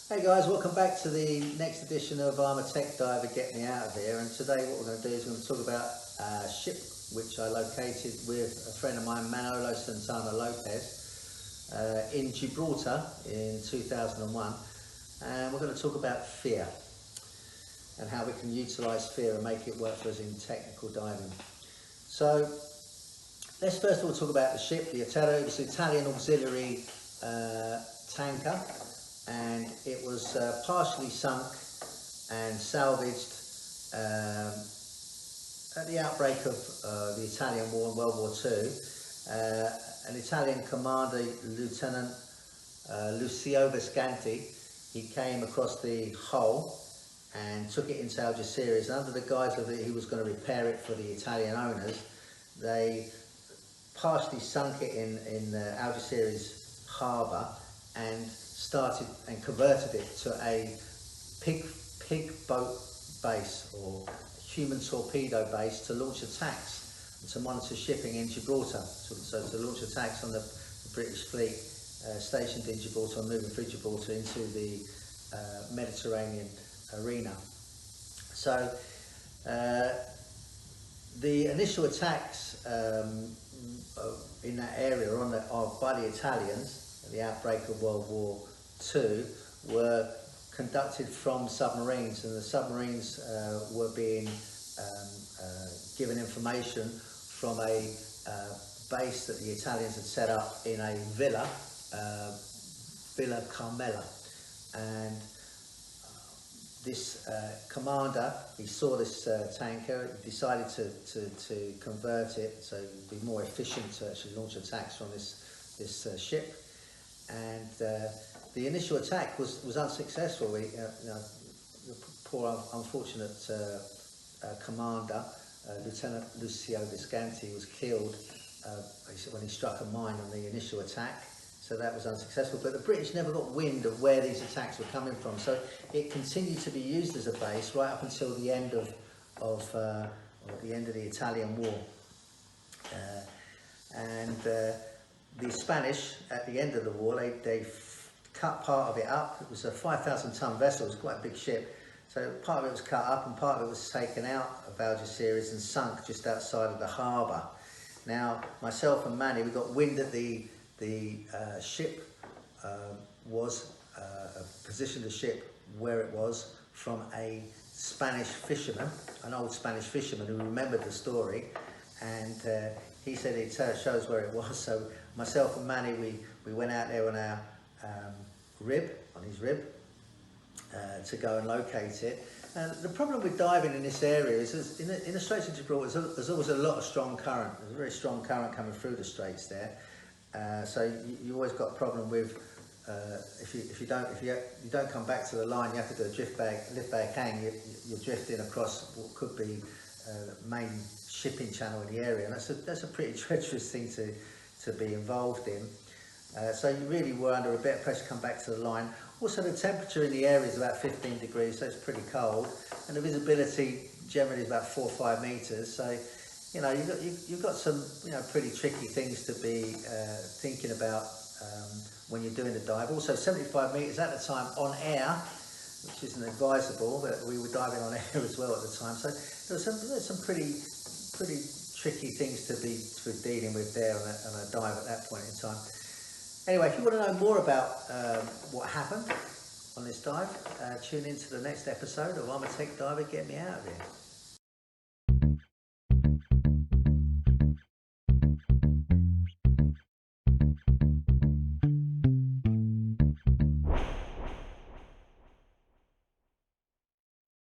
Hey guys, welcome back to the next edition of I'm a Tech Diver, Get Me Out of Here. And today what we're going to do is we're going to talk about a ship which I located with a friend of mine, Manolo Santana Lopez, in Gibraltar in 2001. And we're going to talk about fear and how we can utilise fear and make it work for us in technical diving. So let's first of all talk about the ship. It was an Italian auxiliary tanker, and it was partially sunk and salvaged at the outbreak of the Italian War in World War II. An Italian commander, Lieutenant Lucio Visconti, he came across the hull and took it into Algeciras. And under the guise of he was going to repair it for the Italian owners, they partially sunk it in Algeciras harbour and started and converted it to a pig boat base or human torpedo base to launch attacks and to monitor shipping in Gibraltar. So to launch attacks on the British fleet stationed in Gibraltar and moving through Gibraltar into the Mediterranean arena. So the initial attacks in that area by the Italians at the outbreak of World War II were conducted from submarines, and the submarines were being given information from a base that the Italians had set up in a Villa Carmela. And this commander, he saw this tanker, he decided to convert it so it would be more efficient to actually launch attacks from this ship. And the initial attack was unsuccessful. The poor unfortunate commander, Lieutenant Lucio Visconti, was killed when he struck a mine on the initial attack. So that was unsuccessful, but the British never got wind of where these attacks were coming from. So it continued to be used as a base right up until the end of the Italian War. The Spanish, at the end of the war, they cut part of it up. It was a 5,000-ton vessel. It was quite a big ship. So part of it was cut up and part of it was taken out of Algeciras and sunk just outside of the harbour. Now, myself and Manny, we got wind that the ship positioned the ship where it was from a Spanish fisherman, an old Spanish fisherman who remembered the story, and he said he'd show us where it was. So myself and Manny, we went out there on our his rib, to go and locate it. And the problem with diving in this area is in the Straits of Gibraltar, there's always a lot of strong current. There's a very strong current coming through the straits there. So you always got a problem with if you don't come back to the line, you have to do a lift bag hang. You're drifting across what could be the main shipping channel in the area, and that's a pretty treacherous thing to be involved in. So you really were under a bit of pressure to come back to the line. Also, the temperature in the area is about 15 degrees, so it's pretty cold, and the visibility generally is about 4 or 5 meters. So you've got some pretty tricky things to be thinking about when you're doing the dive. Also, 75 meters at the time on air, which isn't advisable, but we were diving on air as well at the time. So there's some pretty tricky things to be dealing with there on a dive at that point in time. Anyway, if you want to know more about what happened on this dive, tune in to the next episode of I'm a Tech Diver, Get Me Out of Here.